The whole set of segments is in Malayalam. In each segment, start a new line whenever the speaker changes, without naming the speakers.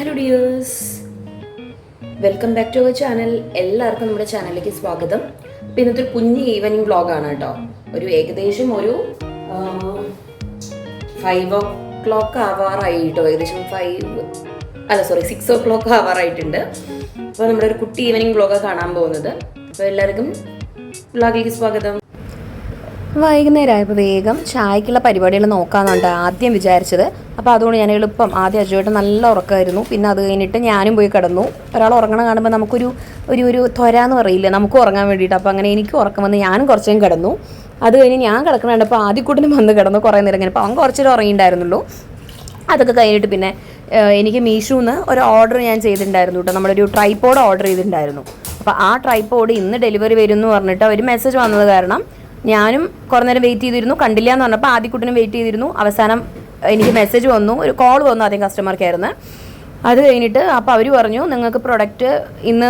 Hello dears, welcome back to our channel. എല്ലാവർക്കും നമ്മുടെ ചാനലിലേക്ക് സ്വാഗതം. അപ്പോൾ ഇന്നത്തെ ഒരു കുഞ്ഞ് ഈവനിങ് വ്ളോഗാണ് കേട്ടോ. ഏകദേശം ഒരു 5 o'clock ആവാറായി കേട്ടോ. ഏകദേശം 6 o'clock ആവാറായിട്ടുണ്ട്. അപ്പോൾ നമ്മുടെ ഒരു കുട്ടി ഈവനിങ് വ്ളോഗാണ് കാണാൻ പോകുന്നത്. അപ്പോൾ എല്ലാവർക്കും വ്ളോഗിലേക്ക് സ്വാഗതം. വൈകുന്നേരം ആയപ്പോൾ വേഗം ചായക്കുള്ള പരിപാടികൾ നോക്കാമെന്നുണ്ട് ആദ്യം വിചാരിച്ചത്. അപ്പോൾ അതുകൊണ്ട് ഞാൻ എളുപ്പം ആദ്യം അജുവായിട്ട് നല്ല ഉറക്കമായിരുന്നു. പിന്നെ അത് കഴിഞ്ഞിട്ട് ഞാനും പോയി കിടന്നു. ഒരാൾ ഉറങ്ങണം കാണുമ്പോൾ നമുക്കൊരു ഒരു ത്വരാന്ന് പറയില്ല, നമുക്ക് ഉറങ്ങാൻ വേണ്ടിയിട്ട്. അപ്പോൾ അങ്ങനെ എനിക്ക് ഉറക്കം വന്ന് ഞാനും കുറച്ച് നേരം കിടന്നു. അത് കഴിഞ്ഞ് ഞാൻ കിടക്കണുണ്ടപ്പോൾ ആദ്യക്കൂട്ടിനും വന്ന് കിടന്നു കുറേ നേരം ഇങ്ങനെ. അപ്പോൾ അവൻ കുറച്ചൊരു ഉറങ്ങിയിട്ടുണ്ടായിരുന്നുള്ളൂ. അതൊക്കെ കഴിഞ്ഞിട്ട് പിന്നെ എനിക്ക് മീഷോന്ന് ഒരു ഓർഡർ ഞാൻ ചെയ്തിട്ടുണ്ടായിരുന്നു കേട്ടോ. നമ്മളൊരു ട്രൈപോഡ് ഓർഡർ ചെയ്തിട്ടുണ്ടായിരുന്നു. അപ്പോൾ ആ ട്രൈപോഡ് ഇന്ന് ഡെലിവറി വരും എന്ന് പറഞ്ഞിട്ട് ഒരു മെസ്സേജ് വന്നത് കാരണം ഞാനും കുറേ നേരം വെയിറ്റ് ചെയ്തിരുന്നു. കണ്ടില്ല എന്ന് പറഞ്ഞപ്പോൾ ആദ്യക്കുട്ടിനും വെയിറ്റ് ചെയ്തിരുന്നു. അവസാനം എനിക്ക് മെസ്സേജ് വന്നു, ഒരു കോൾ വന്നു ആദ്യം കസ്റ്റമർക്കായിരുന്നു. അത് കഴിഞ്ഞിട്ട് അപ്പോൾ അവർ പറഞ്ഞു നിങ്ങൾക്ക് പ്രൊഡക്റ്റ് ഇന്ന്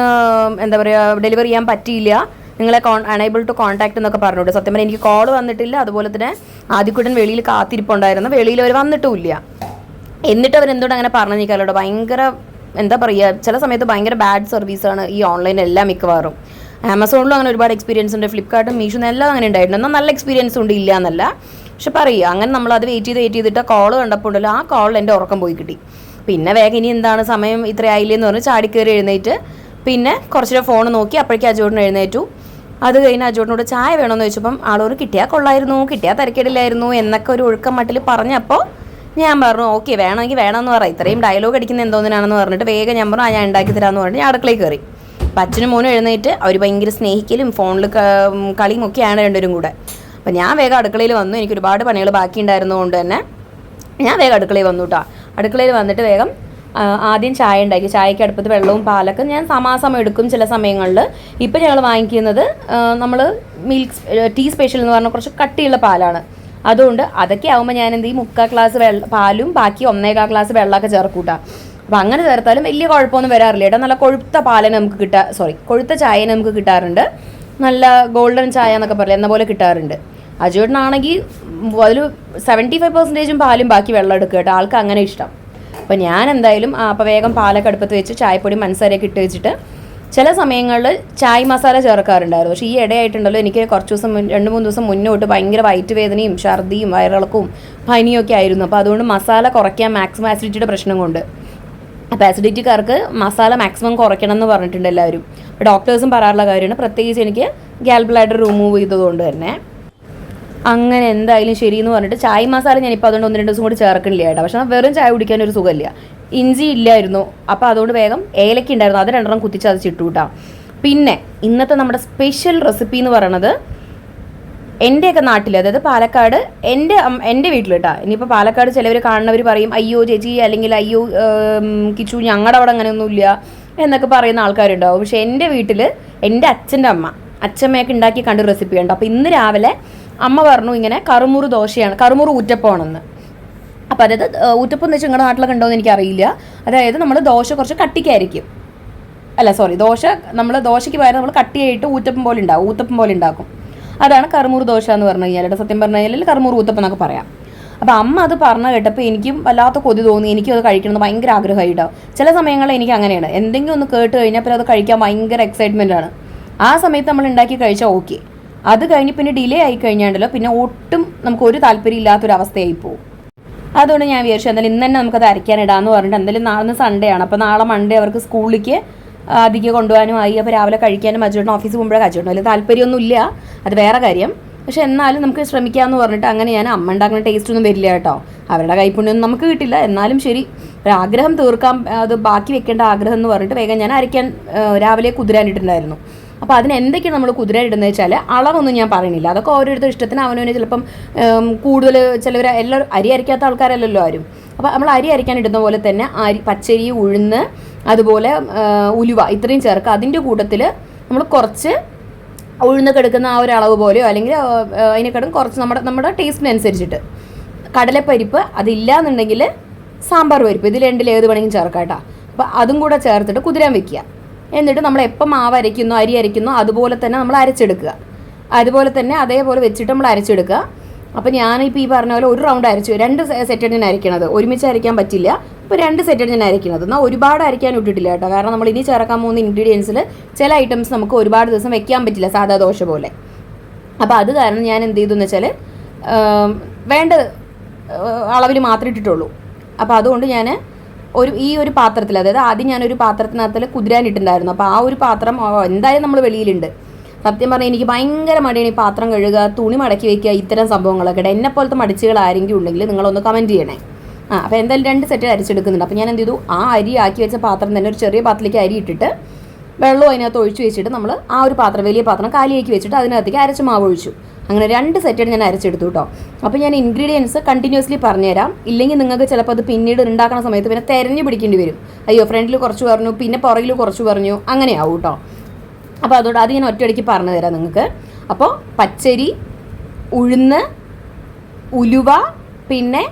എന്താ പറയുക ഡെലിവറി ചെയ്യാൻ പറ്റിയില്ല, നിങ്ങളെ അണേബിൾ ടു കോൺടാക്ട് എന്നൊക്കെ പറഞ്ഞിട്ട്. സത്യം പറഞ്ഞാൽ എനിക്ക് കോൾ വന്നിട്ടില്ല. അതുപോലെ തന്നെ ആദ്യക്കുട്ടൻ വെളിയിൽ കാത്തിരിപ്പുണ്ടായിരുന്നു, വെളിയിൽ അവർ വന്നിട്ടുമില്ല. എന്നിട്ട് അവരെന്തുകൊണ്ട് അങ്ങനെ പറഞ്ഞു നിൽക്കാമല്ലോ. ഭയങ്കര എന്താ പറയുക, ചില സമയത്ത് ഭയങ്കര ബാഡ് സർവീസാണ് ഈ ഓൺലൈനെല്ലാം മിക്കവാറും. ആമസോണിലും അങ്ങനെ ഒരുപാട് എക്സ്പീരിയൻസ് ഉണ്ട്, ഫ്ലിപ്കാർട്ടും മീഷോന്നും എല്ലാം അങ്ങനെ ഉണ്ടായിട്ടുണ്ട്. എന്നാൽ നല്ല എക്സ്പീരിയൻസ് ഉണ്ട്, ഇല്ല എന്നല്ല. പക്ഷെ പറയുക അങ്ങനെ നമ്മളത് വെയിറ്റ് ചെയ്തിട്ട് കോൾ കണ്ടപ്പോൾ ഉണ്ടല്ലോ, ആ കോളിൽ എൻ്റെ ഉറക്കം പോയി കിട്ടി. പിന്നെ വേഗം ഇനി എന്താണ് സമയം ഇത്രയായില്ലെന്ന് പറഞ്ഞ് ചാടിക്കയറി എഴുന്നേറ്റ് പിന്നെ കുറച്ചുകൂടെ ഫോൺ നോക്കി. അപ്പോഴേക്കും അജോട്ടിന് എഴുന്നേറ്റു. അത് കഴിഞ്ഞ് അജോട്ടിനോട് ചായ വേണമെന്ന് ചോദിച്ചപ്പം ആളോട് കിട്ടിയാൽ കൊള്ളായിരുന്നു, കിട്ടിയാൽ തിരക്കേടില്ലായിരുന്നു എന്നൊക്കെ ഒരു ഒഴുക്കം മട്ടിൽ പറഞ്ഞപ്പോൾ ഞാൻ പറഞ്ഞു ഓക്കെ വേണമെങ്കിൽ വേണമെന്ന് പറയാം, ഇത്രയും ഡയലോഗ് അടിക്കുന്ന എന്തോന്നിനാണെന്ന് പറഞ്ഞിട്ട് വേഗം ഞാൻ പറഞ്ഞു ഞാൻ ഉണ്ടാക്കി തരാമെന്ന് പറഞ്ഞിട്ട് ഞാൻ അടുക്കളയിൽ കയറി. അപ്പം അച്ഛനും മോനും എഴുന്നേറ്റ് അവർ ഭയങ്കര സ്നേഹിക്കലും ഫോണിൽ കളിയും ഒക്കെയാണ് രണ്ടുപേരും കൂടെ. അപ്പം ഞാൻ വേഗം അടുക്കളയിൽ വന്നു. എനിക്ക് ഒരുപാട് പണികൾ ബാക്കി ഉണ്ടായിരുന്നതുകൊണ്ട് തന്നെ ഞാൻ വേഗം അടുക്കളയിൽ വന്നു കേട്ടോ. അടുക്കളയിൽ വന്നിട്ട് വേഗം ആദ്യം ചായ ഉണ്ടാക്കി. ചായക്ക് അടുപ്പത്ത് വെള്ളവും പാലൊക്കെ ഞാൻ സമാസം എടുക്കും ചില സമയങ്ങളിൽ. ഇപ്പം ഞങ്ങൾ വാങ്ങിക്കുന്നത് നമ്മൾ ടീ സ്പെഷ്യൽ എന്ന് പറഞ്ഞാൽ കുറച്ച് കട്ടിയുള്ള പാലാണ്. അതുകൊണ്ട് അതൊക്കെ ആകുമ്പോൾ ഞാൻ എന്ത് ചെയ്യും, 3/4 ഗ്ലാസ് പാലും ബാക്കി 1/4 ഗ്ലാസ് വെള്ളമൊക്കെ ചേർക്കൂട്ടാ. അപ്പോൾ അങ്ങനെ ചേർത്താലും വലിയ കുഴപ്പമൊന്നും വരാറില്ല കേട്ടോ. നല്ല കൊഴുത്ത പാലിന് നമുക്ക് കൊഴുത്ത ചായനെ നമുക്ക് കിട്ടാറുണ്ട്. നല്ല ഗോൾഡൻ ചായ എന്നൊക്കെ പറയില്ല എന്ന പോലെ കിട്ടാറുണ്ട്. അജുവേട്ടനാണെങ്കിൽ അതിൽ 75% പാലും ബാക്കി വെള്ളം എടുക്കുക കേട്ടോ. ആൾക്ക് അങ്ങനെ ഇഷ്ടം. അപ്പോൾ ഞാൻ എന്തായാലും അപ്പോൾ വേഗം പാലൊക്കെ അടുപ്പത്ത് വെച്ച് ചായപ്പൊടി മനസ്സാരയൊക്കെ ഇട്ട് വെച്ചിട്ട് ചില സമയങ്ങളിൽ ചായ് മസാല ചേർക്കാറുണ്ടായിരുന്നു. പക്ഷേ ഈ ഇടയായിട്ടുണ്ടല്ലോ എനിക്ക് കുറച്ച് ദിവസം 2-3 ദിവസം മുന്നോട്ട് ഭയങ്കര വയറ്റ് വേദനയും ഛർദിയും വയറിളക്കവും പനിയൊക്കെ ആയിരുന്നു. അപ്പോൾ അതുകൊണ്ട് മസാല കുറയ്ക്കാൻ മാക്സിമം ആസിഡിറ്റിയുടെ പ്രശ്നം കൊണ്ട്. അപ്പോൾ ആസിഡിറ്റിക്കാർക്ക് മസാല മാക്സിമം കുറയ്ക്കണം എന്ന് പറഞ്ഞിട്ടുണ്ട് എല്ലാവരും. അപ്പോൾ ഡോക്ടേഴ്സും പറയാറുള്ള കാര്യമാണ്, പ്രത്യേകിച്ച് എനിക്ക് ഗാൽ ബ്ലാഡർ റിമൂവ് ചെയ്തതുകൊണ്ട് തന്നെ. അങ്ങനെ എന്തായാലും ശരിയെന്ന് പറഞ്ഞിട്ട് ചായ് മസാല ഞാനിപ്പോൾ അതുകൊണ്ട് 1-2 ദിവസം കൂടി ചേർക്കണില്ല കേട്ടോ. പക്ഷേ വെറും ചായ കുടിക്കാൻ ഒരു സുഖമില്ല. ഇഞ്ചി ഇല്ലായിരുന്നു, അപ്പോൾ അതുകൊണ്ട് വേഗം ഏലക്ക ഉണ്ടായിരുന്നു, അത് 2 കുത്തിച്ചതച്ചിട്ടു കേട്ടോ. പിന്നെ ഇന്നത്തെ നമ്മുടെ സ്പെഷ്യൽ റെസിപ്പി എന്ന് പറയണത് എൻ്റെയൊക്കെ നാട്ടിൽ, അതായത് പാലക്കാട് എൻ്റെ വീട്ടിൽ കേട്ടോ. ഇനിയിപ്പോൾ പാലക്കാട് ചിലവർ കാണുന്നവർ പറയും അയ്യോ ചേച്ചി അല്ലെങ്കിൽ അയ്യോ കിച്ചു ഞങ്ങളുടെ അവിടെ അങ്ങനെയൊന്നുമില്ല എന്നൊക്കെ പറയുന്ന ആൾക്കാരുണ്ടാവും. പക്ഷേ എൻ്റെ വീട്ടിൽ എൻ്റെ അച്ഛൻ്റെ അച്ഛമ്മയൊക്കെ ഉണ്ടാക്കി കണ്ട റെസിപ്പി ഉണ്ട്. അപ്പോൾ ഇന്ന് രാവിലെ അമ്മ പറഞ്ഞു ഇങ്ങനെ കറുമുറു ദോശയാണ്, കറുമുറു ഊറ്റപ്പമാണെന്ന്. അപ്പോൾ അതായത് ഊറ്റപ്പം എന്ന് വെച്ചാൽ നിങ്ങളുടെ നാട്ടിലൊക്കെ ഉണ്ടോ എന്ന് എനിക്കറിയില്ല. അതായത് നമ്മൾ ദോശ കുറച്ച് കട്ടിക്കായിരിക്കും, ദോശയ്ക്ക് പകരം നമ്മൾ കട്ടിയായിട്ട് ഊത്തപ്പം പോലെ ഉണ്ടാക്കും. അതാണ് കറുമുറു ദോശ എന്ന് പറഞ്ഞു കഴിഞ്ഞാൽ. സത്യം പറഞ്ഞു കഴിഞ്ഞാൽ കറുമുറു ഊത്തപ്പം എന്നൊക്കെ പറയാം. അപ്പോൾ അമ്മ അത് പറഞ്ഞു കേട്ടപ്പോൾ എനിക്കും വല്ലാത്ത കൊതി തോന്നി. എനിക്കും അത് കഴിക്കണമെന്ന് ഭയങ്കര ആഗ്രഹമായിട്ടാവും. ചില സമയങ്ങളിൽ എനിക്ക് അങ്ങനെയാണ്, എന്തെങ്കിലും ഒന്ന് കേട്ട് കഴിഞ്ഞാൽ പിന്നെ അത് കഴിക്കാൻ ഭയങ്കര എക്സൈറ്റ്മെൻ്റ് ആണ്. ആ സമയത്ത് നമ്മൾ ഉണ്ടാക്കി കഴിച്ചാൽ ഓക്കെ. അത് കഴിഞ്ഞ് പിന്നെ ഡിലേ ആയി കഴിഞ്ഞാണ്ടല്ലോ പിന്നെ ഒട്ടും നമുക്ക് ഒരു താല്പര്യം ഇല്ലാത്തൊരവസ്ഥയായി പോകും. അതുകൊണ്ട് ഞാൻ വിചാരിച്ചു എന്തായാലും ഇന്ന് തന്നെ നമുക്കത് അരയ്ക്കാനിടാമെന്ന് പറഞ്ഞിട്ട് എന്തായാലും നാളെ സൺഡേ ആണ്. അപ്പോൾ നാളെ മൺഡേ അവർക്ക് സ്കൂളിലേക്ക് അധികം കൊണ്ടുപോകാനും ആയി. അപ്പോൾ രാവിലെ കഴിക്കാനും അജുവേട്ടൻ ഓഫീസിൽ പോകുമ്പോഴേ അജുവേട്ടൻ വലിയ താല്പര്യമൊന്നും ഇല്ല, അത് വേറെ കാര്യം. പക്ഷെ എന്നാലും നമുക്ക് ശ്രമിക്കാമെന്ന് പറഞ്ഞിട്ട് അങ്ങനെ ഞാൻ അമ്മ ഉണ്ടാക്കുന്ന ടേസ്റ്റ് ഒന്നും വരില്ല കേട്ടോ. അവരുടെ കൈപ്പുണ്യൊന്നും നമുക്ക് കിട്ടില്ല. എന്നാലും ശരി, ഒരാഗ്രഹം തീർക്കാം, അത് ബാക്കി വെക്കേണ്ട ആഗ്രഹം എന്ന് പറഞ്ഞിട്ട് വേഗം ഞാൻ അരയ്ക്കാൻ രാവിലെ കുതിരാനിട്ടുണ്ടായിരുന്നു. അപ്പോൾ അതിന് എന്തൊക്കെയാണ് നമ്മൾ കുതിരാനിടുന്നത് വെച്ചാൽ അളവൊന്നും ഞാൻ പറയുന്നില്ല, അതൊക്കെ ഓരോരുത്തർ ഇഷ്ടത്തിന് അവനവന് ചിലപ്പം കൂടുതൽ ചിലവർ എല്ലാവരും അരി അരയ്ക്കാത്ത ആൾക്കാരല്ലല്ലോ ആരും. അപ്പോൾ നമ്മൾ അരി അരയ്ക്കാൻ ഇടുന്ന പോലെ തന്നെ പച്ചരി, ഉഴുന്ന്, അതുപോലെ ഉലുവ ഇത്രയും ചേർക്കുക. അതിൻ്റെ കൂട്ടത്തിൽ നമ്മൾ കുറച്ച് ഉഴുന്നൊക്കെ എടുക്കുന്ന ആ ഒരു അളവ് പോലെയോ അല്ലെങ്കിൽ അതിനെക്കാളും കുറച്ച് നമ്മുടെ ടേസ്റ്റിനനുസരിച്ചിട്ട് കടലപ്പരിപ്പ്, അതില്ല എന്നുണ്ടെങ്കിൽ സാമ്പാർ പരിപ്പ്, ഇതിൽ രണ്ടിൽ ഏത് വേണമെങ്കിലും ചേർക്കാം കേട്ടോ. അപ്പോൾ അതും കൂടെ ചേർത്തിട്ട് കുതിരാൻ വെക്കുക. എന്നിട്ട് നമ്മൾ എപ്പം മാവ് അരയ്ക്കുന്നോ അരി അരയ്ക്കുന്നോ അതുപോലെ തന്നെ നമ്മൾ അരച്ചെടുക്കുക. അതുപോലെ തന്നെ അതേപോലെ വെച്ചിട്ട് നമ്മൾ അരച്ചെടുക്കുക. അപ്പോൾ ഞാനിപ്പോൾ ഈ പറഞ്ഞ പോലെ ഒരു റൗണ്ട് അരച്ചു, 2 സെറ്റാണ് അരയ്ക്കണത്, ഒരുമിച്ച് അരയ്ക്കാൻ പറ്റില്ല. ഇപ്പോൾ 2 സെറ്റാണ് ഞാൻ അരയ്ക്കുന്നത്. എന്നാൽ ഒരുപാട് അരയ്ക്കാൻ ഇട്ടിട്ടില്ല കേട്ടോ. കാരണം നമ്മൾ ഇനി ചേർക്കാൻ പോകുന്ന ഇൻഗ്രീഡിയൻസിൽ ചില ഐറ്റംസ് നമുക്ക് ഒരുപാട് ദിവസം വെക്കാൻ പറ്റില്ല സാധാ ദോശ പോലെ. അപ്പോൾ അത് കാരണം ഞാൻ എന്ത് ചെയ്തു എന്ന് വെച്ചാൽ വേണ്ട അളവിൽ മാത്രമേ ഇട്ടിട്ടുള്ളൂ. അപ്പോൾ അതുകൊണ്ട് ഞാൻ ഈ ഒരു പാത്രത്തിൽ, അതായത് ആദ്യം ഞാനൊരു പാത്രത്തിനകത്തിൽ കുതിരാനിട്ടുണ്ടായിരുന്നു. അപ്പോൾ ആ ഒരു പാത്രം എന്തായാലും നമ്മൾ വെളിയിലുണ്ട്. സത്യം പറഞ്ഞാൽ എനിക്ക് ഭയങ്കര മടിയാണ് ഈ പാത്രം കഴുകുക, തുണി മടക്കി വയ്ക്കുക, ഇത്തരം സംഭവങ്ങളൊക്കെ. എന്നെപ്പോലത്തെ മടിച്ചുകൾ ആരെങ്കിലും ഉണ്ടെങ്കിൽ നിങ്ങളൊന്ന് കമൻറ്റ് ചെയ്യണേ. അപ്പോൾ എന്തായാലും 2 സെറ്റ് അരിച്ചെടുക്കുന്നുണ്ട്. അപ്പോൾ ഞാൻ എന്ത് ചെയ്തു, ആ അരി ആക്കി വെച്ച പാത്രം തന്നെ ഒരു ചെറിയ പാത്രത്തിലേക്ക് അരി ഇട്ടിട്ട് വെള്ളം അതിനകത്ത് ഒഴിച്ച് വെച്ചിട്ട് നമ്മൾ ആ ഒരു പാത്രം, വലിയ പാത്രം കാലിയാക്കി വെച്ചിട്ട് അതിനകത്തേക്ക് അരച്ച മാവ് ഒഴിച്ചു. അങ്ങനെ 2 സെറ്റാണ് ഞാൻ അരച്ചെടുത്തു കേട്ടോ. അപ്പോൾ ഞാൻ ഇൻഗ്രീഡിയൻസ് കണ്ടിന്യൂസ്ലി പറഞ്ഞുതരാം. ഇല്ലെങ്കിൽ നിങ്ങൾക്ക് ചിലപ്പോൾ അത് പിന്നീട് ഉണ്ടാക്കുന്ന സമയത്ത് പിന്നെ തിരഞ്ഞു പിടിക്കേണ്ടി വരും. അയ്യോ ഫ്രണ്ടിൽ കുറച്ച് പറഞ്ഞു, പിന്നെ പുറകിൽ കുറച്ച് പറഞ്ഞു, അങ്ങനെയാവും കേട്ടോ. അപ്പോൾ അതുകൊണ്ട് അത് ഞാൻ ഒറ്റയടിക്ക് പറഞ്ഞു തരാം നിങ്ങൾക്ക്. അപ്പോൾ പച്ചരി, ഉഴുന്ന്, ഉലുവ, പിന്നെ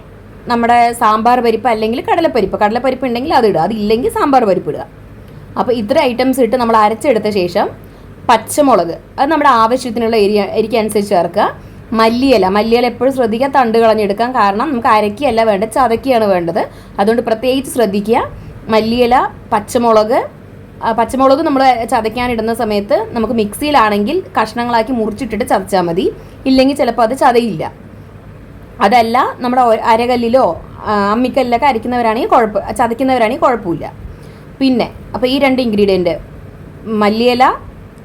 നമ്മുടെ സാമ്പാർ പരിപ്പ് അല്ലെങ്കിൽ കടലപ്പരിപ്പ് ഉണ്ടെങ്കിൽ അത് ഇടുക, അതില്ലെങ്കിൽ സാമ്പാർ പരിപ്പ് ഇടുക. അപ്പോൾ ഇത്ര ഐറ്റംസ് ഇട്ട് നമ്മൾ അരച്ചെടുത്ത ശേഷം പച്ചമുളക്, അത് നമ്മുടെ ആവശ്യത്തിനുള്ള എരിക്കനുസരിച്ച് ചേർക്കുക. മല്ലിയില എപ്പോഴും ശ്രദ്ധിക്കുക, തണ്ട് കളഞ്ഞെടുക്കാം. കാരണം നമുക്ക് അരക്കുകയല്ല വേണ്ടത്, ചതക്കുകയാണ് വേണ്ടത്. അതുകൊണ്ട് പ്രത്യേകിച്ച് ശ്രദ്ധിക്കുക. മല്ലിയില, പച്ചമുളക് നമ്മൾ ചതയ്ക്കാനിടുന്ന സമയത്ത് നമുക്ക് മിക്സിയിലാണെങ്കിൽ കഷ്ണങ്ങളാക്കി മുറിച്ചിട്ടിട്ട് ചതച്ചാൽ മതി. ഇല്ലെങ്കിൽ ചിലപ്പോൾ അത് ചതയില്ല. അതല്ല നമ്മുടെ അരകല്ലിലോ അമ്മിക്കല്ലിലൊക്കെ ചതയ്ക്കുന്നവരാണെങ്കിൽ കുഴപ്പമില്ല. പിന്നെ അപ്പോൾ ഈ 2 ഇൻഗ്രീഡിയൻറ്റ്, മല്ലിയില,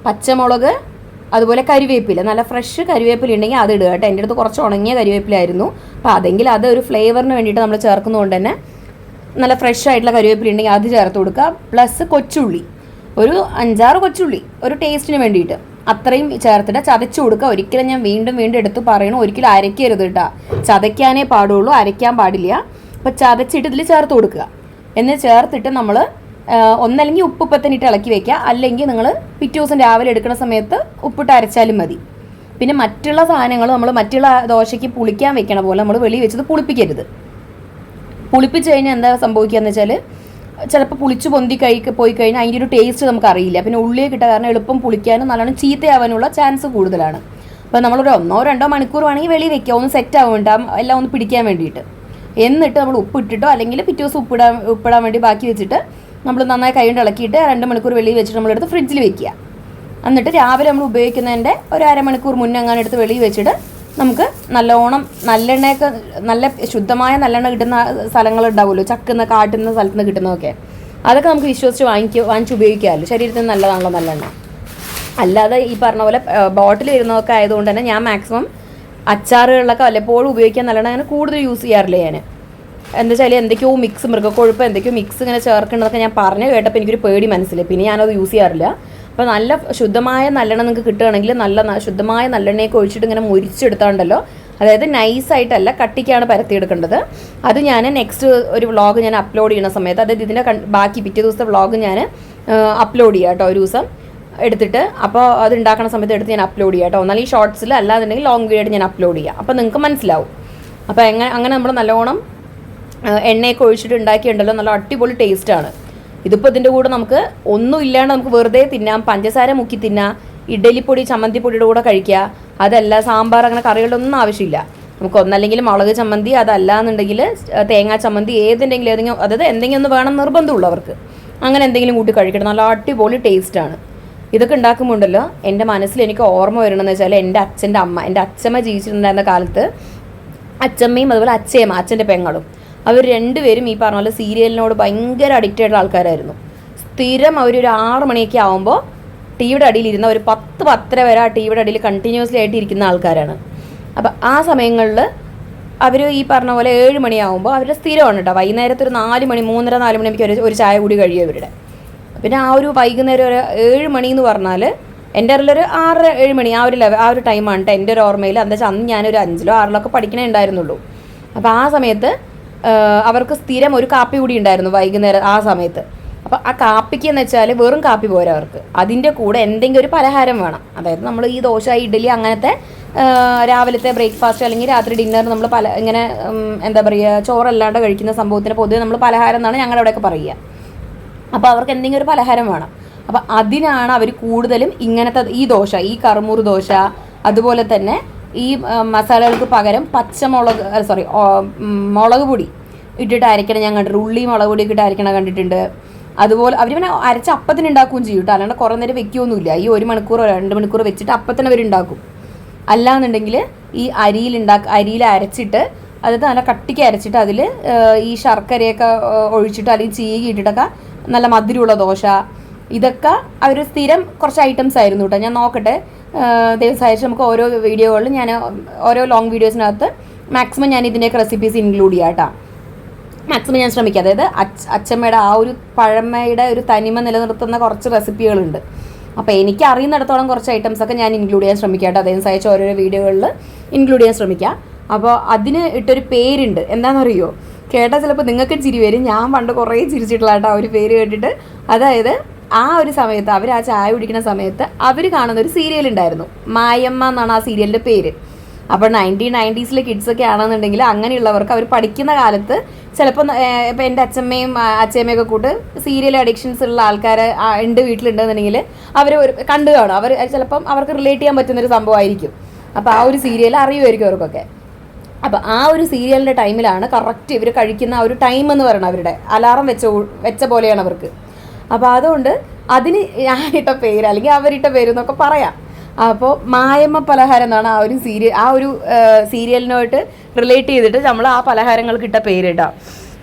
പച്ചമുളക്, അതുപോലെ കരിവേപ്പില, നല്ല ഫ്രഷ് കരിവേപ്പില ഉണ്ടെങ്കിൽ അത് ഇടുക കേട്ടോ. എൻ്റെ അടുത്ത് കുറച്ച് ഉണങ്ങിയ കരിവേപ്പിലായിരുന്നു. അപ്പോൾ അതെങ്കിൽ അത് ഒരു ഫ്ലേവറിന് വേണ്ടിയിട്ട് നമ്മൾ ചേർക്കുന്നതുകൊണ്ട് തന്നെ നല്ല ഫ്രഷ് ആയിട്ടുള്ള കരിവേപ്പില ഉണ്ടെങ്കിൽ അത് ചേർത്ത് കൊടുക്കുക. പ്ലസ് കൊച്ചുള്ളി, ഒരു 5-6 കൊച്ചുള്ളി ഒരു ടേസ്റ്റിന് വേണ്ടിയിട്ട് അത്രയും ചേർത്തിട്ട് ചതച്ച് കൊടുക്കുക. ഒരിക്കലും ഞാൻ വീണ്ടും എടുത്ത് പറയണം, ഒരിക്കലും അരയ്ക്കരുത് കേട്ടോ. ചതയ്ക്കാനേ പാടുള്ളൂ, അരയ്ക്കാൻ പാടില്ല. അപ്പോൾ ചതച്ചിട്ട് ഇതിൽ ചേർത്ത് കൊടുക്കുക. എന്നിട്ട് ചേർത്തിട്ട് നമ്മൾ ഒന്നല്ലെങ്കിൽ ഉപ്പിപ്പത്തനിട്ട് ഇളക്കി വെക്കുക, അല്ലെങ്കിൽ നിങ്ങൾ പിറ്റേ ദിവസം രാവിലെ എടുക്കുന്ന സമയത്ത് ഉപ്പിട്ട് അരച്ചാലും മതി. പിന്നെ മറ്റുള്ള സാധനങ്ങൾ നമ്മൾ മറ്റുള്ള ദോശയ്ക്ക് പുളിക്കാൻ വെക്കണ പോലെ നമ്മൾ വെളിയിൽ വെച്ചത് പുളിപ്പിക്കരുത്. പുളിപ്പിച്ച് കഴിഞ്ഞാൽ എന്താ സംഭവിക്കുകയെന്ന് വെച്ചാൽ ചിലപ്പോൾ പുളിച്ച് പോയി കഴിഞ്ഞാൽ അതിൻ്റെ ഒരു ടേസ്റ്റ് നമുക്ക് അറിയില്ല. പിന്നെ ഉള്ളിയെ കിട്ടുക കാരണം എളുപ്പം പുളിക്കാനും നല്ലോണം ചീത്തയാവാനുള്ള ചാൻസ് കൂടുതലാണ്. അപ്പോൾ നമ്മളൊരു 1-2 മണിക്കൂർ വേണമെങ്കിൽ വെളിയിൽ വെക്കുക, ഒന്ന് സെറ്റ് ആവാൻ എല്ലാം ഒന്ന് പിടിക്കാൻ വേണ്ടിയിട്ട്. എന്നിട്ട് നമ്മൾ ഉപ്പിട്ടിട്ടോ അല്ലെങ്കിൽ പിറ്റേ ദിവസം ഉപ്പിടാൻ വേണ്ടി ബാക്കി വെച്ചിട്ട് നമ്മൾ നന്നായി കൈ കൊണ്ട് ഇളക്കിയിട്ട് 2 മണിക്കൂർ വെളിയിൽ വെച്ചിട്ട് നമ്മളെടുത്ത് ഫ്രിഡ്ജിൽ വെക്കുക. എന്നിട്ട് രാവിലെ നമ്മൾ ഉപയോഗിക്കുന്നതിൻ്റെ ഒരു അരമണിക്കൂർ മുന്നേ അങ്ങനെ എടുത്ത് വെളിയിൽ വെച്ചിട്ട് നമുക്ക് നല്ലോണം നല്ലെണ്ണയൊക്കെ, നല്ല ശുദ്ധമായ നല്ലെണ്ണ കിട്ടുന്ന സ്ഥലങ്ങളുണ്ടാവുമല്ലോ, ചക്കുന്ന കാട്ടുന്ന സ്ഥലത്ത് നിന്ന് കിട്ടുന്നതൊക്കെ, അതൊക്കെ നമുക്ക് വിശ്വസിച്ച് വാങ്ങിച്ച് ഉപയോഗിക്കാമല്ലോ. ശരീരത്തിന് നല്ലതാണല്ലോ നല്ലെണ്ണ. അല്ലാതെ ഈ പറഞ്ഞ പോലെ ബോട്ടിൽ വരുന്നതൊക്കെ ആയതുകൊണ്ട് തന്നെ ഞാൻ മാക്സിമം അച്ചാറുകളിലൊക്കെ വല്ലപ്പോഴും ഉപയോഗിക്കാൻ നല്ലെണ്ണ അങ്ങനെ കൂടുതൽ യൂസ് ചെയ്യാറില്ല. ഞാൻ എന്താ വെച്ചാൽ എന്തൊക്കെയോ മൃഗക്കൊഴുപ്പ് എന്തൊക്കെയോ മിക്സ് ഇങ്ങനെ ചേർക്കേണ്ടതൊക്കെ ഞാൻ പറഞ്ഞു കേട്ടപ്പോൾ എനിക്കൊരു പേടി മനസ്സിലായി. പിന്നെ ഞാനത് യൂസ് ചെയ്യാറില്ല. അപ്പോൾ നല്ല ശുദ്ധമായ നല്ലെണ്ണ നിങ്ങൾക്ക് കിട്ടുകയാണെങ്കിൽ നല്ല ശുദ്ധമായ നല്ലെണ്ണയൊക്കെ ഒഴിച്ചിട്ട് ഇങ്ങനെ മുരിച്ചെടുത്താണ്ടല്ലോ, അതായത് നൈസായിട്ടല്ല കട്ടിക്കാണ് പരത്തിയെടുക്കേണ്ടത്. അത് ഞാൻ നെക്സ്റ്റ് ഒരു വ്ളോഗ് ഞാൻ അപ്ലോഡ് ചെയ്യുന്ന സമയത്ത്, അതായത് ഇതിൻ്റെ ബാക്കി പിറ്റേ ദിവസത്തെ വ്ളോഗ് ഞാൻ അപ്ലോഡ് ചെയ്യാം കേട്ടോ, ഒരു ദിവസം എടുത്തിട്ട്. അപ്പോൾ അത് ഉണ്ടാക്കുന്ന സമയത്ത് എടുത്ത് ഞാൻ അപ്ലോഡ് ചെയ്യാം കേട്ടോ. ഒന്നാലും ഈ ഷോർട്സിൽ അല്ലാന്നുണ്ടെങ്കിൽ ലോങ് വീഡിയോ ആയിട്ട് ഞാൻ അപ്ലോഡ് ചെയ്യാം. അപ്പോൾ നിങ്ങൾക്ക് മനസ്സിലാവും. അപ്പോൾ അങ്ങനെ നമ്മൾ നല്ലോണം എണ്ണയൊക്കെ ഒഴിച്ചിട്ട് ഉണ്ടാക്കിയിട്ടുണ്ടല്ലോ, നല്ല അടിപൊളി ടേസ്റ്റാണ്. ഇതിപ്പോൾ ഇതിൻ്റെ കൂടെ നമുക്ക് ഒന്നും ഇല്ലാണ്ട് നമുക്ക് വെറുതെ തിന്നാം, പഞ്ചസാര മുക്കി തിന്നാം, ഇഡ്ഡലിപ്പൊടി ചമ്മന്തിപ്പൊടിയുടെ കൂടെ കഴിക്കുക. അതല്ല സാമ്പാർ അങ്ങനെ കറികളുടെ ഒന്നും ആവശ്യമില്ല. നമുക്ക് ഒന്നല്ലെങ്കിൽ മുളക് ചമ്മന്തി, അതല്ല എന്നുണ്ടെങ്കിൽ തേങ്ങാ ചമ്മന്തി, ഏതെങ്കിലും അതായത് എന്തെങ്കിലും ഒന്ന് വേണം നിർബന്ധമുള്ളവർക്ക് അങ്ങനെ എന്തെങ്കിലും കൂട്ടി കഴിക്കണം. നല്ല അടിപൊളി ടേസ്റ്റാണ്. ഇതൊക്കെ ഉണ്ടാക്കുമ്പോൾ ഉണ്ടല്ലോ, എൻ്റെ മനസ്സിൽ എനിക്ക് ഓർമ്മ വരണമെന്ന് വെച്ചാൽ എൻ്റെ അച്ഛമ്മ ജീവിച്ചിട്ടുണ്ടായിരുന്ന കാലത്ത് അച്ഛമ്മയും അതുപോലെ അച്ഛൻ്റെ പെങ്ങളും അവർ 2 പേരും ഈ പറഞ്ഞ പോലെ സീരിയലിനോട് ഭയങ്കര അഡിക്റ്റഡ് ആൾക്കാരായിരുന്നു. സ്ഥിരം അവരൊരു 6 മണിയൊക്കെ ആകുമ്പോൾ ടിവിയുടെ അടിയിൽ ഇരുന്ന ഒരു 10-10:30 വരെ ആ ടിവിയുടെ അടിയിൽ കണ്ടിന്യൂസ്ലി ആയിട്ട് ഇരിക്കുന്ന ആൾക്കാരാണ്. അപ്പോൾ ആ സമയങ്ങളിൽ അവർ ഈ പറഞ്ഞ പോലെ 7 മണിയാകുമ്പോൾ അവരുടെ സ്ഥിരമാണ് കേട്ടോ. വൈകുന്നേരത്ത് ഒരു 4 മണി 3:30-4 മണിക്ക് ഒരു ചായ കൂടി കഴിയും അവരുടെ. പിന്നെ ആ ഒരു വൈകുന്നേരം ഒരു 7 മണി എന്ന് പറഞ്ഞാൽ എൻ്റെ അറിയിലൊരു 6-7 മണി ആ ഒരു ടൈമാണ് കേട്ടോ എൻ്റെ ഒരു ഓർമ്മയിൽ. എന്താ വെച്ചാൽ അന്ന് ഞാനൊരു 5-ലോ 6-ലോ പഠിക്കണേ ഉണ്ടായിരുന്നുള്ളൂ. അപ്പോൾ ആ സമയത്ത് അവർക്ക് സ്ഥിരം ഒരു കാപ്പി കൂടി ഉണ്ടായിരുന്നു വൈകുന്നേരം ആ സമയത്ത്. അപ്പോൾ ആ കാപ്പിക്ക് എന്ന് വെച്ചാൽ വെറും കാപ്പി പോരാ അവർക്ക്, അതിൻ്റെ കൂടെ എന്തെങ്കിലും ഒരു പലഹാരം വേണം. അതായത് നമ്മൾ ഈ ദോശ ഇഡ്ഡലി അങ്ങനത്തെ രാവിലത്തെ ബ്രേക്ക്ഫാസ്റ്റ് അല്ലെങ്കിൽ രാത്രി ഡിന്നർ നമ്മൾ ഇങ്ങനെ എന്താ പറയുക ചോറല്ലാണ്ട് കഴിക്കുന്ന സംഭവത്തിന് പൊതുവെ നമ്മൾ പലഹാരം എന്നാണ് ഞങ്ങളുടെ അവിടെയൊക്കെ പറയുക. അപ്പോൾ അവർക്ക് എന്തെങ്കിലും ഒരു പലഹാരം വേണം. അപ്പോൾ അതിനാണ് അവർ കൂടുതലും ഇങ്ങനത്തെ ഈ ദോശ, ഈ കറുമുറ് ദോശ, അതുപോലെ തന്നെ ഈ മസാലകൾക്ക് പകരം മുളക് പൊടി ഇട്ടിട്ട് അരയ്ക്കണം ഞാൻ കണ്ടിട്ടുണ്ട്. ഉള്ളി മുളക് പൊടിയൊക്കെ ഇട്ട് അരയ്ക്കണം കണ്ടിട്ടുണ്ട്. അതുപോലെ അവർ പിന്നെ അരച്ച അപ്പത്തിന് ഉണ്ടാക്കുകയും ചെയ്യും കേട്ടോ, അല്ലാണ്ട് കുറേ നേരം വെക്കുകയൊന്നുമില്ല. ഈ 1 മണിക്കൂറോ 2 മണിക്കൂറോ വെച്ചിട്ട് അപ്പത്തിന് അവർ ഉണ്ടാക്കും. അല്ലാന്നുണ്ടെങ്കിൽ ഈ അരിയിൽ അരച്ചിട്ട് അത് നല്ല കട്ടിക്ക് അരച്ചിട്ട് അതിൽ ഈ ശർക്കരയൊക്കെ ഒഴിച്ചിട്ട് അല്ലെങ്കിൽ ചീകി ഇട്ടിട്ടൊക്കെ നല്ല മധുരമുള്ള ദോശ, ഇതൊക്കെ അവർ സ്ഥിരം കുറച്ച് ഐറ്റംസ് ആയിരുന്നു കേട്ടോ. ഞാൻ നോക്കട്ടെ, ദൈവം സഹായിച്ച് നമുക്ക് ഓരോ വീഡിയോകളിലും ഞാൻ ഓരോ ലോങ് വീഡിയോസിനകത്ത് മാക്സിമം ഞാൻ ഇതിൻ്റെയൊക്കെ റെസിപ്പീസ് ഇൻക്ലൂഡ് ചെയ്യാം കേട്ടോ. മാക്സിമം ഞാൻ ശ്രമിക്കാം. അതായത് അച്ഛമ്മയുടെ ആ ഒരു പഴമയുടെ ഒരു തനിമ നിലനിർത്തുന്ന കുറച്ച് റെസിപ്പികളുണ്ട്. അപ്പോൾ എനിക്ക് അറിയുന്നിടത്തോളം കുറച്ച് ഐറ്റംസൊക്കെ ഞാൻ ഇൻക്ലൂഡ് ചെയ്യാൻ ശ്രമിക്കാം കേട്ടോ. അദ്ദേഹം സഹായിച്ച ഓരോരോ വീഡിയോകളിൽ ഇൻക്ലൂഡ് ചെയ്യാൻ ശ്രമിക്കാം. അപ്പോൾ അതിന് ഇട്ടൊരു പേരുണ്ട്, എന്താണെന്നറിയോ? കേട്ടാൽ ചിലപ്പോൾ നിങ്ങൾക്ക് ചിരി വരും. ഞാൻ പണ്ട് കുറേ ചിരിച്ചിട്ടുള്ള കേട്ടോ ആ ഒരു പേര് കേട്ടിട്ട്. അതായത് ആ ഒരു സമയത്ത് അവർ ആ ചായ കുടിക്കുന്ന സമയത്ത് അവർ കാണുന്ന ഒരു സീരിയൽ ഉണ്ടായിരുന്നു, മായമ്മ എന്നാണ് ആ സീരിയലിൻ്റെ പേര്. അപ്പോൾ 1990s കിഡ്സൊക്കെ ആണെന്നുണ്ടെങ്കിൽ അങ്ങനെയുള്ളവർക്ക് അവർ പഠിക്കുന്ന കാലത്ത് ചിലപ്പോൾ ഇപ്പോൾ എൻ്റെ അച്ഛമ്മയൊക്കെ കൂട്ട് സീരിയൽ അഡിക്ഷൻസ് ഉള്ള ആൾക്കാർ ഉണ്ട് വീട്ടിലുണ്ടെന്നുണ്ടെങ്കിൽ അവർ കണ്ടു കാണും. അവർ ചിലപ്പം അവർക്ക് റിലേറ്റ് ചെയ്യാൻ പറ്റുന്നൊരു സംഭവമായിരിക്കും. അപ്പോൾ ആ ഒരു സീരിയൽ അറിയുമായിരിക്കും അവർക്കൊക്കെ. അപ്പോൾ ആ ഒരു സീരിയലിൻ്റെ ടൈമിലാണ് കറക്റ്റ് ഇവർ കഴിക്കുന്ന ആ ഒരു ടൈം എന്ന് പറയുന്നത്. അവരുടെ അലാറം വെച്ച പോലെയാണ് അവർക്ക്. അപ്പോൾ അതുകൊണ്ട് അതിന് ഞാനിട്ട പേര് അല്ലെങ്കിൽ അവരിട്ട പേര് എന്നൊക്കെ പറയാം. അപ്പോൾ മായമ്മ പലഹാരം എന്നാണ് ആ ഒരു സീരിയലിനായിട്ട് റിലേറ്റ് ചെയ്തിട്ട് നമ്മൾ ആ പലഹാരങ്ങൾക്ക് ഇട്ട പേരിടാം.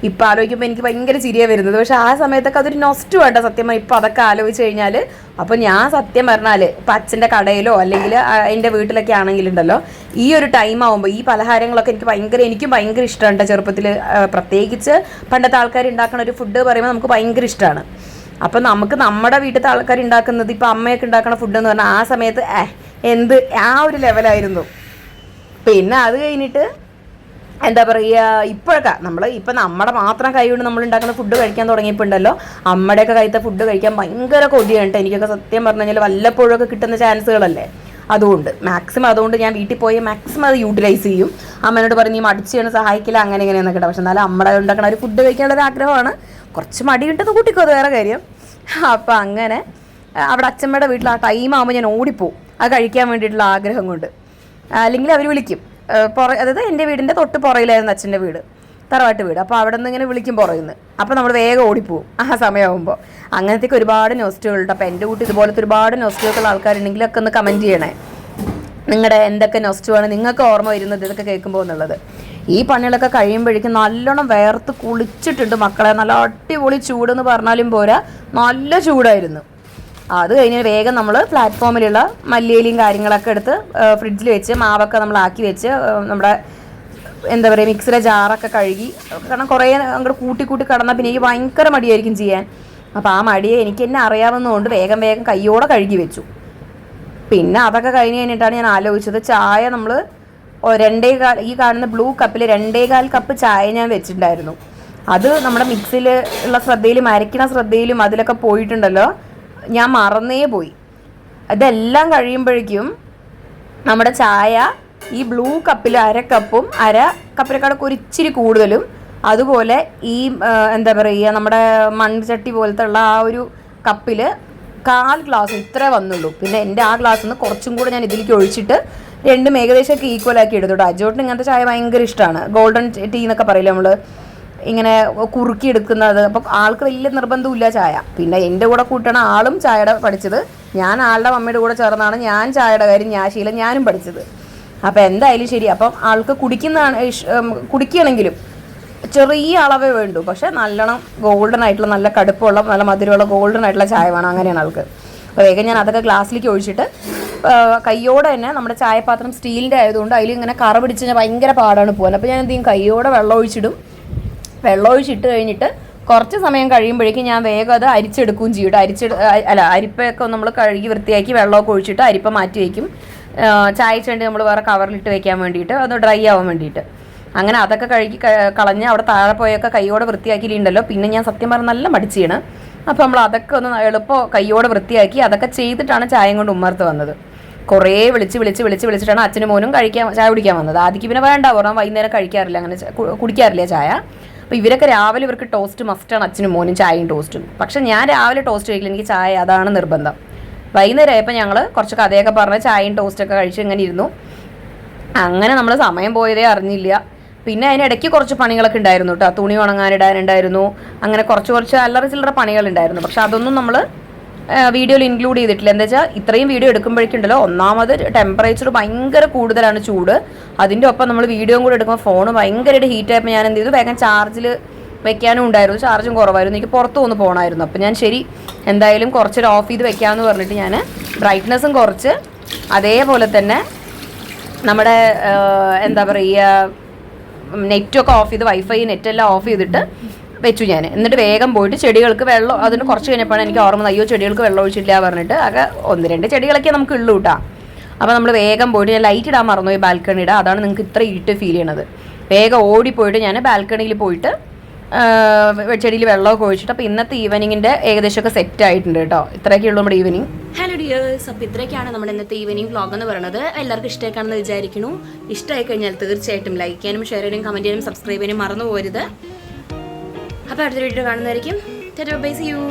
ഇപ്പം ആലോചിക്കുമ്പോൾ എനിക്ക് ഭയങ്കര ചിരിയാണ് വരുന്നത്. പക്ഷേ ആ സമയത്തൊക്കെ അതൊരു നൊസ്റ്റു വേണ്ട സത്യമായി. ഇപ്പം അതൊക്കെ ആലോചിച്ച് കഴിഞ്ഞാൽ അപ്പോൾ ഞാൻ സത്യം പറഞ്ഞാൽ ഇപ്പം അച്ഛൻ്റെ കടയിലോ അല്ലെങ്കിൽ എൻ്റെ വീട്ടിലൊക്കെ ആണെങ്കിലുണ്ടല്ലോ ഈ ഒരു ടൈം ആകുമ്പോൾ ഈ പലഹാരങ്ങളൊക്കെ എനിക്കും ഭയങ്കര ഇഷ്ടമാണ്. ചെറുപ്പത്തിൽ പ്രത്യേകിച്ച് പണ്ടത്തെ ആൾക്കാർ ഉണ്ടാക്കുന്ന ഒരു ഫുഡ് പറയുമ്പോൾ നമുക്ക് ഭയങ്കര ഇഷ്ടമാണ്. അപ്പം നമുക്ക് നമ്മുടെ വീട്ടിലത്തെ ആൾക്കാർ ഉണ്ടാക്കുന്നത് ഇപ്പം അമ്മയൊക്കെ ഉണ്ടാക്കുന്ന ഫുഡ് എന്ന് പറഞ്ഞാൽ ആ സമയത്ത് ആ ഒരു ലെവലായിരുന്നു. പിന്നെ അത് കഴിഞ്ഞിട്ട് എന്താ പറയുക, ഇപ്പോഴൊക്കെ ഇപ്പം നമ്മുടെ മാത്രം കൈ കൊണ്ട് നമ്മൾ ഉണ്ടാക്കുന്ന ഫുഡ് കഴിക്കാൻ തുടങ്ങിയപ്പോൾ ഉണ്ടല്ലോ അമ്മയുടെയൊക്കെ കൈത്തെ ഫുഡ് കഴിക്കാൻ ഭയങ്കര കൊതിയാണ്. എനിക്കൊക്കെ സത്യം പറഞ്ഞു കഴിഞ്ഞാൽ വല്ലപ്പോഴൊക്കെ കിട്ടുന്ന ചാൻസുകളല്ലേ. അതുകൊണ്ട് ഞാൻ വീട്ടിൽ പോയി മാക്സിമം അത് യൂട്ടിലൈസ് ചെയ്യും. അമ്മേനോട് പറഞ്ഞ് നീ മടിച്ചാണ് സഹായിക്കില്ല അങ്ങനെ ഇങ്ങനെയെന്നൊക്കെ. പക്ഷെ എന്നാലും അമ്മയുടെ ഉണ്ടാക്കുന്ന ഒരു ഫുഡ് കഴിക്കാനുള്ളൊരു ആഗ്രഹമാണ്. കുറച്ച് മടിയുണ്ടെന്ന് കൂട്ടിക്കോ, അത് വേറെ കാര്യം. അപ്പം അങ്ങനെ അവിടെ അച്ഛമ്മയുടെ വീട്ടിൽ ആ ടൈം ആകുമ്പോൾ ഞാൻ ഓടിപ്പോവും അത് കഴിക്കാൻ വേണ്ടിയിട്ടുള്ള ആഗ്രഹം കൊണ്ട്. അല്ലെങ്കിൽ അവർ വിളിക്കും അതായത് എൻ്റെ വീടിൻ്റെ തൊട്ട് പുറയിലായിരുന്നു അച്ഛൻ്റെ വീട്, തറവാട്ട് വീട്. അപ്പോൾ അവിടെ നിന്ന് ഇങ്ങനെ വിളിക്കും പുറയുന്നു. അപ്പോൾ നമ്മൾ വേഗം ഓടിപ്പോവും ആ സമയമാകുമ്പോൾ. അങ്ങനത്തേക്ക് ഒരുപാട് നോസ്റ്റുകളുണ്ട്. അപ്പോൾ എൻ്റെ കൂട്ടി ഇതുപോലത്തെ ഒരുപാട് നോസ്റ്റുകളുള്ള ആൾക്കാരുണ്ടെങ്കിലൊക്കെ ഒന്ന് കമൻറ്റ് ചെയ്യണേ. നിങ്ങളുടെ എന്തൊക്കെ നോസ്റ്റുവാണ് നിങ്ങൾക്ക് ഓർമ്മ വരുന്നത് ഇതൊക്കെ കേൾക്കുമ്പോൾ എന്നുള്ളത്. ഈ പണികളൊക്കെ കഴിയുമ്പോഴേക്കും നല്ലോണം വേർത്ത് കുളിച്ചിട്ടുണ്ട് മക്കളെ. നല്ല അടിപൊളി ചൂടെന്ന് പറഞ്ഞാലും പോരാ, നല്ല ചൂടായിരുന്നു. അത് കഴിഞ്ഞ് വേഗം നമ്മൾ പ്ലാറ്റ്ഫോമിലുള്ള മല്ലിയിലയും കാര്യങ്ങളൊക്കെ എടുത്ത് ഫ്രിഡ്ജിൽ വെച്ച് മാവൊക്കെ നമ്മൾ ആക്കി വെച്ച് നമ്മുടെ എന്താ പറയുക മിക്സിയുടെ ജാറൊക്കെ കഴുകി. കാരണം കുറേ അങ്ങോട്ട് കൂട്ടി കടന്നാൽ പിന്നെ എനിക്ക് ഭയങ്കര മടിയായിരിക്കും ചെയ്യാൻ. അപ്പോൾ ആ മടിയെ എനിക്ക് തന്നെ അറിയാവുന്നതുകൊണ്ട് വേഗം കയ്യോടെ കഴുകി വെച്ചു. പിന്നെ അതൊക്കെ കഴിഞ്ഞ് കഴിഞ്ഞിട്ടാണ് ഞാൻ ആലോചിച്ചത് ചായ നമ്മൾ ഈ കാണുന്ന ബ്ലൂ കപ്പിൽ 2.25 കപ്പ് ചായ ഞാൻ വെച്ചിട്ടുണ്ടായിരുന്നു. അത് നമ്മുടെ മിക്സിയിൽ ഉള്ള ശ്രദ്ധയിലും അരയ്ക്കണ ശ്രദ്ധയിലും അതിലൊക്കെ പോയിട്ടുണ്ടല്ലോ, ഞാൻ മറന്നേ പോയി. ഇതെല്ലാം കഴിയുമ്പോഴേക്കും നമ്മുടെ ചായ ഈ ബ്ലൂ കപ്പിൽ 1/2 കപ്പും 1/2 കപ്പിനെക്കാളൊക്കെ ഒരു ഇച്ചിരി കൂടുതലും, അതുപോലെ ഈ എന്താ പറയുക നമ്മുടെ മൺചട്ടി പോലത്തെ ഉള്ള ആ ഒരു കപ്പിൽ 1/4 ഗ്ലാസ് ഇത്രേ വന്നുള്ളൂ. പിന്നെ എൻ്റെ ആ ഗ്ലാസ്സിൽ നിന്ന് കുറച്ചും കൂടെ ഞാൻ ഇതിലേക്ക് ഒഴിച്ചിട്ട് രണ്ടും ഏകദേശമൊക്കെ ഈക്വലാക്കി എടുത്തോട്ടോ. അജോട്ടിന് ഇങ്ങനത്തെ ചായ ഭയങ്കര ഇഷ്ടമാണ്. ഗോൾഡൻ ടീ എന്നൊക്കെ പറയില്ല നമ്മൾ, ഇങ്ങനെ കുറുക്കി എടുക്കുന്നത്. അപ്പം ആൾക്ക് വലിയ നിർബന്ധമില്ല ചായ. പിന്നെ എൻ്റെ കൂടെ കൂട്ടണ ആളും ചായയുടെ പഠിച്ചത്, ഞാൻ ആളുടെ മമ്മിയുടെ കൂടെ ചേർന്നാണ് ഞാൻ ചായയുടെ കാര്യം ഞാനും പഠിച്ചത്. അപ്പം എന്തായാലും ശരി. അപ്പം ആൾക്ക് കുടിക്കുകയാണെങ്കിലും ചെറിയ അളവേ വേണ്ടൂ, പക്ഷെ നല്ലോണം ഗോൾഡൻ ആയിട്ടുള്ള നല്ല കടുപ്പമുള്ള നല്ല മധുരമുള്ള ഗോൾഡൻ ആയിട്ടുള്ള ചായ വേണം. അങ്ങനെയാണ് ആൾക്ക്. അപ്പോൾ വേഗം ഞാൻ അതൊക്കെ ഗ്ലാസ്സിലേക്ക് ഒഴിച്ചിട്ട് കയ്യോടെ തന്നെ നമ്മുടെ ചായപാത്രം സ്റ്റീലിൻ്റെ ആയതുകൊണ്ട് അതിൽ ഇങ്ങനെ കറ പിടിച്ച് കഴിഞ്ഞാൽ ഭയങ്കര പാടാണ് പോകാൻ. അപ്പോൾ ഞാൻ എന്ത് ചെയ്യും, കയ്യോടെ വെള്ളം ഒഴിച്ചിട്ട് കഴിഞ്ഞിട്ട് കുറച്ച് സമയം കഴിയുമ്പോഴേക്കും ഞാൻ വേഗം അത് അരിച്ചെടുക്കുകയും ചെയ്യും. അരിപ്പയൊക്കെ നമ്മൾ കഴുകി വൃത്തിയാക്കി വെള്ളമൊക്കെ ഒഴിച്ചിട്ട് അരിപ്പ മാറ്റി വയ്ക്കും. ചായ ചെണ്ടി നമ്മൾ വേറെ കവറിലിട്ട് വെക്കാൻ വേണ്ടിയിട്ട്, അത് ഡ്രൈ ആവാൻ വേണ്ടിയിട്ട്. അങ്ങനെ അതൊക്കെ കഴുകി കളഞ്ഞ് അവിടെ താഴെ പോയൊക്കെ കൈയോടെ വൃത്തിയാക്കിയിട്ടുണ്ടല്ലോ. പിന്നെ ഞാൻ സത്യം പറഞ്ഞാൽ നല്ല മടിച്ചാണ്. അപ്പോൾ നമ്മൾ അതൊക്കെ ഒന്ന് എളുപ്പം കൈയോടെ വൃത്തിയാക്കി അതൊക്കെ ചെയ്തിട്ടാണ് ചായയും കൊണ്ട് ഉമ്മർത്ത് വന്നത്. കുറേ വിളിച്ചിട്ടാണ് അച്ഛനും മോനും ചായ കുടിക്കാൻ വന്നത്. ആദ്യം പിന്നെ വേണ്ട പറഞ്ഞാൽ വൈകുന്നേരം കഴിക്കാറില്ല, അങ്ങനെ കുടിക്കാറില്ല ചായ. അപ്പോൾ ഇവരൊക്കെ രാവിലെ ഇവർക്ക് ടോസ്റ്റ് മസ്റ്റാണ്, അച്ഛനും മോനും ചായയും ടോസ്റ്റും. പക്ഷേ ഞാൻ രാവിലെ ടോസ്റ്റ് കഴിക്കില്ല, എനിക്ക് ചായ അതാണ് നിർബന്ധം. വൈകുന്നേരം ആയപ്പോൾ ഞങ്ങൾ കുറച്ച് കഥയൊക്കെ പറഞ്ഞ് ചായയും ടോസ്റ്റൊക്കെ കഴിച്ച് ഇങ്ങനെ ഇരുന്നു. അങ്ങനെ നമ്മൾ സമയം പോയതേ അറിഞ്ഞില്ല. പിന്നെ അതിനിടയ്ക്ക് കുറച്ച് പണികളൊക്കെ ഉണ്ടായിരുന്നു കേട്ടോ. തുണി ഉണങ്ങാനിടാനുണ്ടായിരുന്നു, അങ്ങനെ കുറച്ച് അല്ലറ ചില്ലറ പണികളുണ്ടായിരുന്നു. പക്ഷെ അതൊന്നും നമ്മൾ വീഡിയോയിൽ ഇൻക്ലൂഡ് ചെയ്തിട്ടില്ല. എന്താ വെച്ചാൽ ഇത്രയും വീഡിയോ എടുക്കുമ്പോഴേക്കുണ്ടല്ലോ, ഒന്നാമത് ടെമ്പറേച്ചർ ഭയങ്കര കൂടുതലാണ്, ചൂട്. അതിൻ്റെ ഒപ്പം നമ്മൾ വീഡിയോയും കൂടെ എടുക്കുമ്പോൾ ഫോൺ ഭയങ്കരമായിട്ട് ഹീറ്റായപ്പോൾ ഞാൻ എന്ത് ചെയ്തു, വേഗം ചാർജിൽ വെക്കാനും ഉണ്ടായിരുന്നു, ചാർജും കുറവായിരുന്നു. എനിക്ക് പുറത്തു ഒന്ന് പോകണമായിരുന്നു. അപ്പോൾ ഞാൻ ശരി എന്തായാലും കുറച്ചൊരു ഓഫ് ചെയ്ത് വെക്കാമെന്ന് പറഞ്ഞിട്ട് ഞാൻ ബ്രൈറ്റ്നസ്സും കുറച്ച്, അതേപോലെ തന്നെ നമ്മുടെ എന്താ പറയുക, നെറ്റൊക്കെ ഓഫ് ചെയ്ത്, വൈഫൈ നെറ്റെല്ലാം ഓഫ് ചെയ്തിട്ട് വെച്ചു ഞാൻ. എന്നിട്ട് വേഗം പോയിട്ട് ചെടികൾക്ക് വെള്ളം, അതിന് കുറച്ച് കഴിഞ്ഞപ്പോഴാണ് എനിക്ക് ഓർമ്മ, അയ്യോ ചെടികൾക്ക് വെള്ളം ഒഴിച്ചില്ല പറഞ്ഞിട്ട്. ആകെ 1-2 ചെടികളൊക്കെ നമുക്ക് ഉള്ളൂ കേട്ടോ. അപ്പോൾ നമ്മൾ വേഗം പോയിട്ട്, ഞാൻ ലൈറ്റ് ഇടാൻ മറന്നുപോയി ബാൽക്കണിയുടെ, അതാണ് നിങ്ങൾക്ക് ഇത്ര ഇരുട്ട് ഫീൽ ചെയ്യണത്. വേഗം ഓടിപ്പോയിട്ട് ഞാൻ ബാൽക്കണിയിൽ പോയിട്ട് ചെടിയിൽ വെള്ളമൊക്കെ ഒഴിച്ചിട്ട്. അപ്പോൾ ഇന്നത്തെ ഈവനിങ്ങിൻ്റെ ഏകദേശമൊക്കെ സെറ്റ് ആയിട്ടുണ്ട് കേട്ടോ. ഇത്രയൊക്കെ ഉള്ളൂ നമ്മുടെ ഈവനിങ്. ഹലോ ഡിയേഴ്സ്, അപ്പോൾ ഇത്രയൊക്കെയാണ് നമ്മുടെ ഇന്നത്തെ ഈവനിങ് വ്ളോഗ് എന്ന് പറയുന്നത്. എല്ലാവർക്കും ഇഷ്ടമായിക്കാണെന്ന് വിചാരിക്കുന്നു. ഇഷ്ടമായി കഴിഞ്ഞാൽ തീർച്ചയായിട്ടും ലൈക്ക് ചെയ്യാനും ഷെയർ ചെയ്യാനും കമൻറ്റ് ചെയ്യാനും സബ്സ്ക്രൈബ് ചെയ്യാനും മറന്നു പോരുത്. അപ്പോൾ അടുത്ത വീഡിയോ കാണുന്നതായിരിക്കും. Bye, see U.